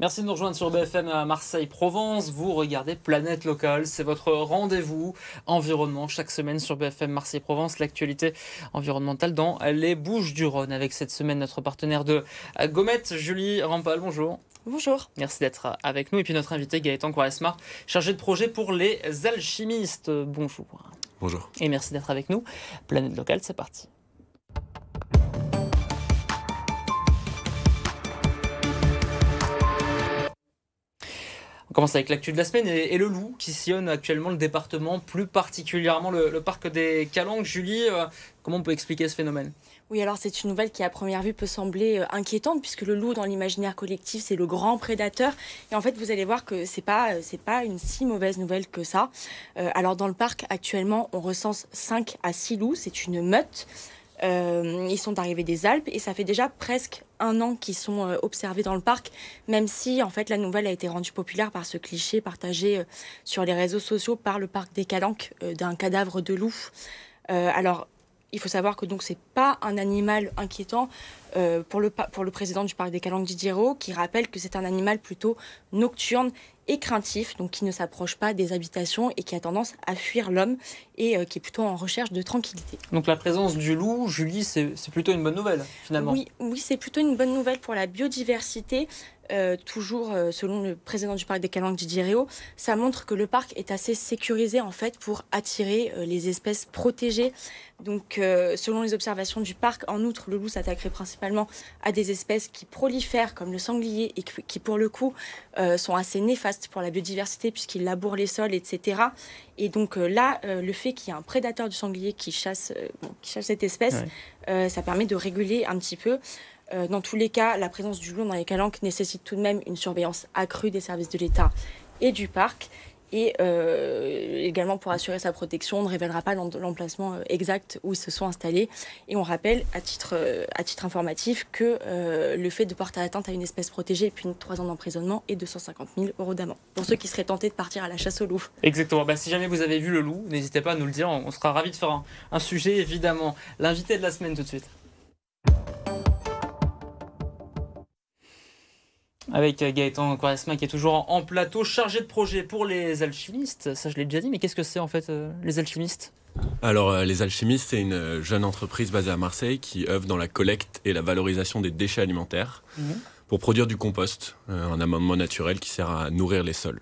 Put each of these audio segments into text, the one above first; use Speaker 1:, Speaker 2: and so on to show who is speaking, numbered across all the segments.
Speaker 1: Merci de nous rejoindre sur BFM à Marseille-Provence. Vous regardez Planète Locale, c'est votre rendez-vous environnement chaque semaine sur BFM Marseille-Provence. L'actualité environnementale dans les Bouches-du-Rhône avec cette semaine notre partenaire de Gomet, Julie Rampal. Bonjour.
Speaker 2: Bonjour.
Speaker 1: Merci d'être avec nous. Et puis notre invité Gaëtan Quaresma, chargé de projet pour les alchimistes. Bonjour.
Speaker 3: Bonjour.
Speaker 1: Et merci d'être avec nous. Planète Locale, c'est parti. On commence avec l'actu de la semaine et le loup qui sillonne actuellement le département, plus particulièrement le parc des Calanques. Julie, comment on peut expliquer ce phénomène ?
Speaker 2: Oui, alors c'est une nouvelle qui à première vue peut sembler inquiétante puisque le loup dans l'imaginaire collectif c'est le grand prédateur et en fait vous allez voir que c'est pas une si mauvaise nouvelle que ça. Alors dans le parc actuellement on recense 5 à 6 loups, c'est une meute. Ils sont arrivés des Alpes et ça fait déjà presque un an qu'ils sont observés dans le parc, même si en fait la nouvelle a été rendue populaire par ce cliché partagé sur les réseaux sociaux par le parc des Calanques d'un cadavre de loup. Alors il faut savoir que donc c'est pas un animal inquiétant pour le président du parc des Calanques Didier Rault, qui rappelle que c'est un animal plutôt nocturne et craintif, donc qui ne s'approche pas des habitations et qui a tendance à fuir l'homme et qui est plutôt en recherche de tranquillité.
Speaker 1: Donc la présence du loup, Julie, c'est plutôt une bonne nouvelle finalement.
Speaker 2: Oui, c'est plutôt une bonne nouvelle pour la biodiversité. Toujours selon le président du parc des Calanques Didier Rault, ça montre que le parc est assez sécurisé en fait pour attirer les espèces protégées. Donc selon les observations du parc, en outre, le loup s'attaquerait principalement à des espèces qui prolifèrent comme le sanglier et qui pour le coup sont assez néfastes pour la biodiversité puisqu'ils labourent les sols, etc. Et donc là, le fait qu'il y ait un prédateur du sanglier qui chasse cette espèce, ça permet de réguler un petit peu. Dans tous les cas, la présence du loup dans les Calanques nécessite tout de même une surveillance accrue des services de l'État et du parc. Et également pour assurer sa protection, on ne révélera pas l'emplacement exact où ils se sont installés. Et on rappelle à titre informatif que le fait de porter atteinte à une espèce protégée punit 3 ans d'emprisonnement et 250 000 € d'amende. Pour ceux qui seraient tentés de partir à la chasse au loup.
Speaker 1: Exactement. Si jamais vous avez vu le loup, n'hésitez pas à nous le dire. On sera ravis de faire un sujet évidemment. L'invité de la semaine tout de suite. Avec Gaëtan Quaresma qui est toujours en plateau, chargé de projet pour les alchimistes. Ça, je l'ai déjà dit, mais qu'est-ce que c'est en fait les alchimistes ?
Speaker 3: Alors, les alchimistes, c'est une jeune entreprise basée à Marseille qui œuvre dans la collecte et la valorisation des déchets alimentaires pour produire du compost, un amendement naturel qui sert à nourrir les sols.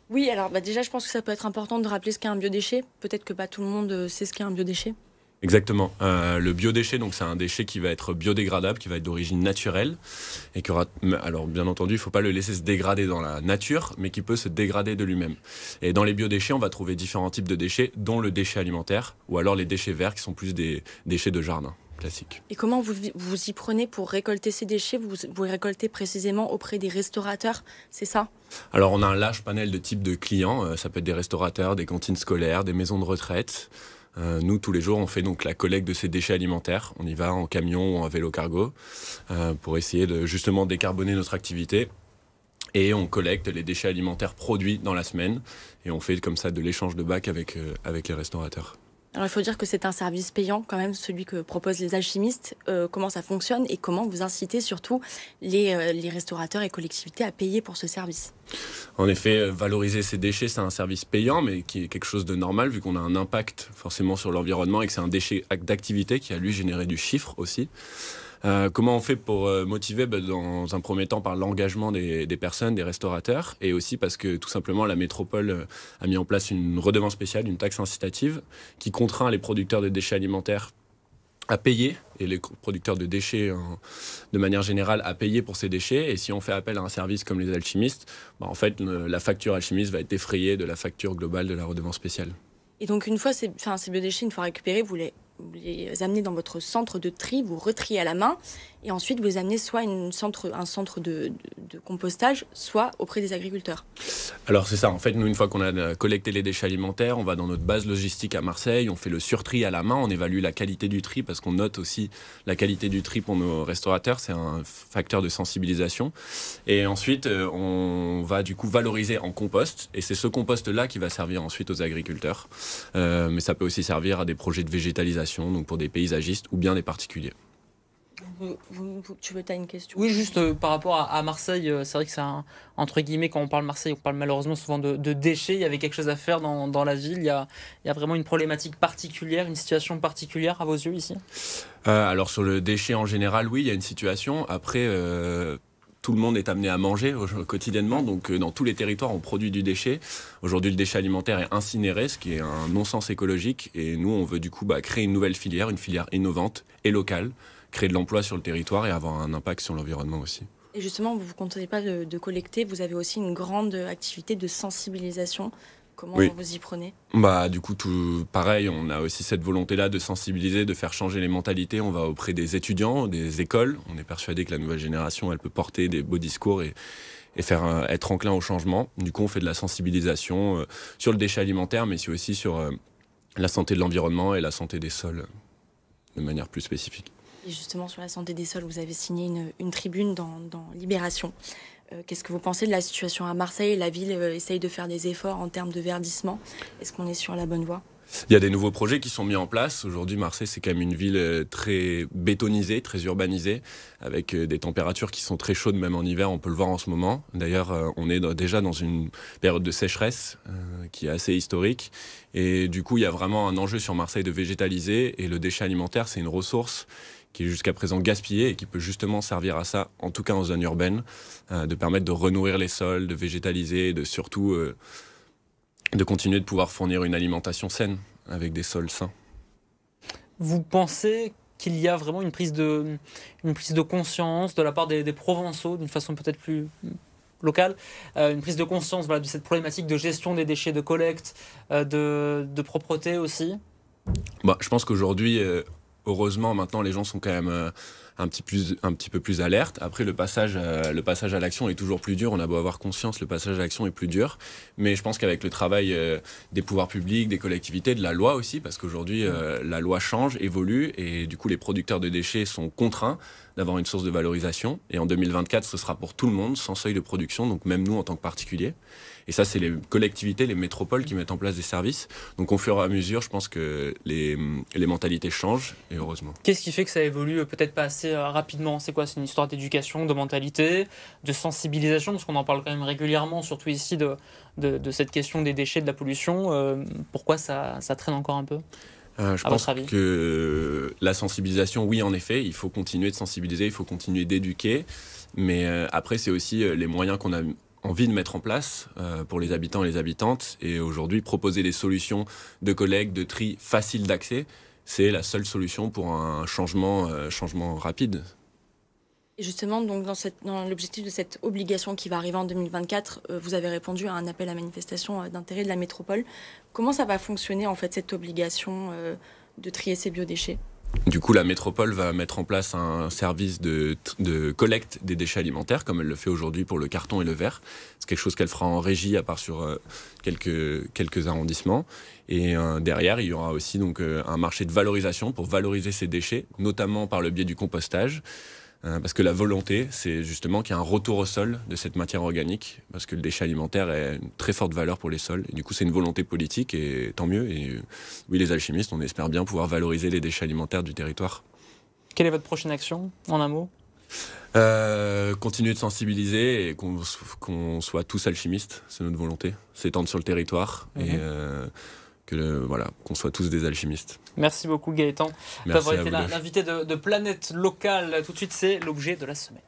Speaker 2: Oui, alors déjà, je pense que ça peut être important de rappeler ce qu'est un biodéchet. Peut-être que pas tout le monde sait ce qu'est un biodéchet.
Speaker 3: Exactement. Le biodéchet, donc c'est un déchet qui va être biodégradable, qui va être d'origine naturelle et qui aura, alors bien entendu, il ne faut pas le laisser se dégrader dans la nature, mais qui peut se dégrader de lui-même. Et dans les biodéchets, on va trouver différents types de déchets, dont le déchet alimentaire ou alors les déchets verts qui sont plus des déchets de jardin classiques.
Speaker 2: Et comment vous y prenez pour récolter ces déchets ? Vous récoltez précisément auprès des restaurateurs, c'est ça ?
Speaker 3: Alors on a un large panel de types de clients, ça peut être des restaurateurs, des cantines scolaires, des maisons de retraite. Nous, tous les jours, on fait donc la collecte de ces déchets alimentaires. On y va en camion ou en vélo cargo pour essayer de justement décarboner notre activité. Et on collecte les déchets alimentaires produits dans la semaine. Et on fait comme ça de l'échange de bacs avec les restaurateurs.
Speaker 2: Alors il faut dire que c'est un service payant quand même, celui que proposent les alchimistes. Comment ça fonctionne et comment vous incitez surtout les restaurateurs et collectivités à payer pour ce service ?
Speaker 3: En effet, valoriser ces déchets, c'est un service payant, mais qui est quelque chose de normal vu qu'on a un impact forcément sur l'environnement et que c'est un déchet d'activité qui a lui généré du chiffre aussi. Comment on fait pour motiver ? Dans un premier temps par l'engagement des personnes, des restaurateurs, et aussi parce que tout simplement la métropole a mis en place une redevance spéciale, une taxe incitative, qui contraint les producteurs de déchets alimentaires à payer, et les producteurs de déchets de manière générale à payer pour ces déchets. Et si on fait appel à un service comme les alchimistes, en fait la facture alchimiste va être défrayée de la facture globale de la redevance spéciale.
Speaker 2: Et donc une fois ces biodéchets, une fois récupérés, vous les amenez dans votre centre de tri, vous retriez à la main et ensuite vous les amenez soit à un centre de compostage, soit auprès des agriculteurs.
Speaker 3: Alors c'est ça, en fait nous une fois qu'on a collecté les déchets alimentaires, on va dans notre base logistique à Marseille, on fait le surtri à la main, on évalue la qualité du tri parce qu'on note aussi la qualité du tri pour nos restaurateurs, c'est un facteur de sensibilisation. Et ensuite on va du coup valoriser en compost et c'est ce compost là qui va servir ensuite aux agriculteurs. Mais ça peut aussi servir à des projets de végétalisation, donc pour des paysagistes ou bien des particuliers.
Speaker 2: Tu as une question?
Speaker 1: Oui, juste par rapport à Marseille, c'est vrai que c'est entre guillemets, quand on parle Marseille, on parle malheureusement souvent de déchets. Il y avait quelque chose à faire dans la ville. Il y a vraiment une problématique particulière, une situation particulière à vos yeux ici?
Speaker 3: Alors sur le déchet en général, oui, il y a une situation. Après, tout le monde est amené à manger quotidiennement, donc dans tous les territoires, on produit du déchet. Aujourd'hui, le déchet alimentaire est incinéré, ce qui est un non-sens écologique. Et nous, on veut du coup créer une nouvelle filière, une filière innovante et locale, créer de l'emploi sur le territoire et avoir un impact sur l'environnement aussi.
Speaker 2: Et justement, vous ne vous contentez pas de collecter, vous avez aussi une grande activité de sensibilisation. Comment
Speaker 3: Oui.
Speaker 2: vous y prenez?
Speaker 3: Du coup, tout pareil, on a aussi cette volonté-là de sensibiliser, de faire changer les mentalités. On va auprès des étudiants, des écoles. On est persuadé que la nouvelle génération, elle peut porter des beaux discours et faire être enclin au changement. Du coup, on fait de la sensibilisation sur le déchet alimentaire, mais c'est aussi sur la santé de l'environnement et la santé des sols de manière plus spécifique.
Speaker 2: Et justement, sur la santé des sols, vous avez signé une tribune dans Libération. Qu'est-ce que vous pensez de la situation à Marseille? La ville essaye de faire des efforts en termes de verdissement. Est-ce qu'on est sur la bonne voie?
Speaker 3: Il y a des nouveaux projets qui sont mis en place. Aujourd'hui, Marseille, c'est quand même une ville très bétonisée, très urbanisée, avec des températures qui sont très chaudes, même en hiver, on peut le voir en ce moment. D'ailleurs, on est déjà dans une période de sécheresse qui est assez historique. Et du coup, il y a vraiment un enjeu sur Marseille de végétaliser. Et le déchet alimentaire, c'est une ressource qui est jusqu'à présent gaspillée et qui peut justement servir à ça, en tout cas en zone urbaine, de permettre de renourrir les sols, de végétaliser, de surtout de continuer de pouvoir fournir une alimentation saine avec des sols sains.
Speaker 1: Vous pensez qu'il y a vraiment une prise de conscience de la part des Provençaux, d'une façon peut-être plus locale, une prise de conscience, voilà, de cette problématique de gestion des déchets, de collecte, de propreté aussi?
Speaker 3: Je pense qu'aujourd'hui, heureusement, maintenant, les gens sont quand même un petit peu plus alertes. Après, le passage à l'action est toujours plus dur. On a beau avoir conscience, le passage à l'action est plus dur. Mais je pense qu'avec le travail des pouvoirs publics, des collectivités, de la loi aussi, parce qu'aujourd'hui, la loi change, évolue, et du coup, les producteurs de déchets sont contraints d'avoir une source de valorisation. Et en 2024, ce sera pour tout le monde, sans seuil de production, donc même nous en tant que particuliers. Et ça, c'est les collectivités, les métropoles qui mettent en place des services. Donc au fur et à mesure, je pense que les mentalités changent, et heureusement.
Speaker 1: Qu'est-ce qui fait que ça évolue peut-être pas assez rapidement? C'est quoi? C'est une histoire d'éducation, de mentalité, de sensibilisation? Parce qu'on en parle quand même régulièrement, surtout ici, de cette question des déchets, de la pollution. Pourquoi ça traîne encore un peu?
Speaker 3: Je pense que la sensibilisation, oui, en effet, il faut continuer de sensibiliser, il faut continuer d'éduquer. Mais après, c'est aussi les moyens qu'on a envie de mettre en place pour les habitants et les habitantes. Et aujourd'hui, proposer des solutions de collecte, de tri faciles d'accès, c'est la seule solution pour un changement rapide.
Speaker 2: Et justement, donc dans l'objectif de cette obligation qui va arriver en 2024, vous avez répondu à un appel à manifestation d'intérêt de la métropole. Comment ça va fonctionner en fait cette obligation de trier ces biodéchets?
Speaker 3: Du coup, la métropole va mettre en place un service de collecte des déchets alimentaires, comme elle le fait aujourd'hui pour le carton et le verre. C'est quelque chose qu'elle fera en régie, à part sur quelques arrondissements. Et derrière, il y aura aussi donc un marché de valorisation pour valoriser ces déchets, notamment par le biais du compostage. Parce que la volonté, c'est justement qu'il y ait un retour au sol de cette matière organique, parce que le déchet alimentaire est une très forte valeur pour les sols. Et du coup, c'est une volonté politique, et tant mieux. Et oui, les alchimistes, on espère bien pouvoir valoriser les déchets alimentaires du territoire.
Speaker 1: Quelle est votre prochaine action, en un mot?
Speaker 3: Continuer de sensibiliser et qu'on soit tous alchimistes, c'est notre volonté. S'étendre sur le territoire et qu'on soit tous des alchimistes.
Speaker 1: Merci beaucoup Gaëtan d'avoir été l'invité de Planète Locale. Tout de suite, c'est l'objet de la semaine.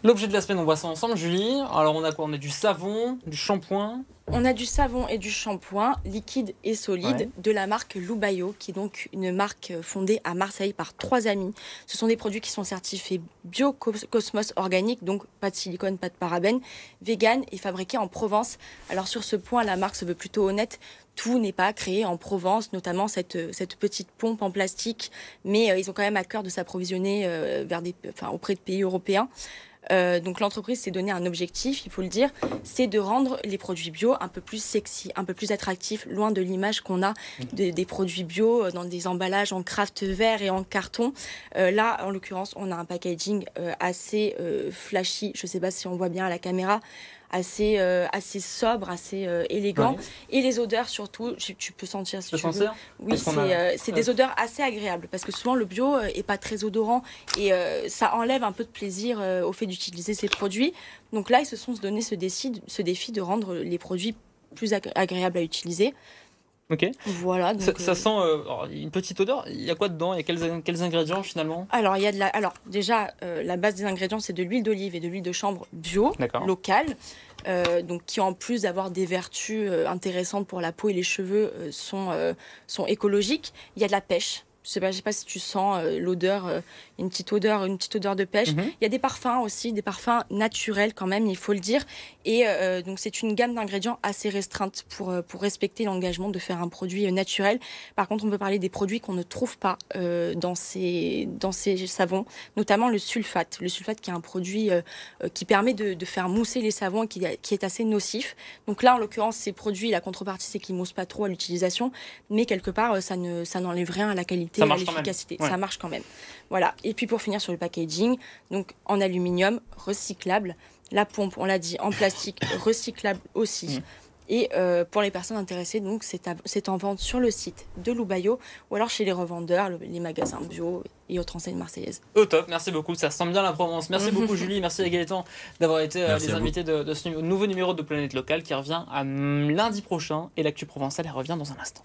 Speaker 1: L'objet de la semaine, on voit ça ensemble, Julie. Alors on a quoi? On a du savon, du shampoing.
Speaker 2: On a du savon et du shampoing liquide et solide de la marque Loubayo, qui est donc une marque fondée à Marseille par 3 amis. Ce sont des produits qui sont certifiés Biocosmos organique, donc pas de silicone, pas de parabènes, vegan et fabriqués en Provence. Alors sur ce point, la marque se veut plutôt honnête. Tout n'est pas créé en Provence, notamment cette petite pompe en plastique, mais ils ont quand même à cœur de s'approvisionner auprès de pays européens. Donc l'entreprise s'est donné un objectif, il faut le dire, c'est de rendre les produits bio un peu plus sexy, un peu plus attractifs, loin de l'image qu'on a des produits bio dans des emballages en craft vert et en carton. Là, en l'occurrence, on a un packaging assez flashy, je ne sais pas si on voit bien à la caméra, assez sobre, assez élégant.
Speaker 1: Ouais.
Speaker 2: Et les odeurs surtout, tu peux sentir si
Speaker 1: Tu
Speaker 2: tu
Speaker 1: peux
Speaker 2: veux.
Speaker 1: sentir?
Speaker 2: Oui,
Speaker 1: Parce qu'on
Speaker 2: c'est des odeurs assez agréables parce que souvent le bio est pas très odorant et ça enlève un peu de plaisir au fait d'utiliser ces produits. Donc là, ils se sont donné ce défi de rendre les produits plus agréables à utiliser.
Speaker 1: Ok.
Speaker 2: Voilà. Donc,
Speaker 1: Ça sent une petite odeur. Il y a quoi dedans? Il y a quels ingrédients finalement?
Speaker 2: Alors, déjà, la base des ingrédients, c'est de l'huile d'olive et de l'huile de chanvre bio,
Speaker 1: D'accord.
Speaker 2: locale, donc qui en plus d'avoir des vertus intéressantes pour la peau et les cheveux, sont écologiques. Il y a de la pêche. Je sais pas si tu sens l'odeur, une petite odeur de pêche.
Speaker 1: Mhm.
Speaker 2: Il y a des parfums aussi, des parfums naturels quand même, il faut le dire. Et donc c'est une gamme d'ingrédients assez restreinte pour respecter l'engagement de faire un produit naturel. Par contre, on peut parler des produits qu'on ne trouve pas dans ces savons, notamment le sulfate. Le sulfate qui est un produit qui permet de faire mousser les savons et qui est assez nocif. Donc là, en l'occurrence, ces produits, la contrepartie, c'est qu'ils moussent pas trop à l'utilisation, mais quelque part, ça n'enlève rien à la qualité,
Speaker 1: Ça
Speaker 2: à
Speaker 1: marche quand même.
Speaker 2: l'efficacité.
Speaker 1: Ouais.
Speaker 2: Ça marche quand même. Voilà. Et puis pour finir sur le packaging, donc en aluminium recyclable, la pompe, on l'a dit, en plastique recyclable aussi. Et pour les personnes intéressées, donc c'est en vente sur le site de Loubayo ou alors chez les revendeurs, les magasins bio et autres enseignes marseillaises.
Speaker 1: Au top, merci beaucoup, ça ressemble bien à la Provence. Merci beaucoup Julie, merci à Gaëtan d'avoir été
Speaker 3: Merci
Speaker 1: les
Speaker 3: à vous.
Speaker 1: invités de ce nouveau numéro de Planète Locale qui revient lundi prochain et l'actu provençale elle revient dans un instant.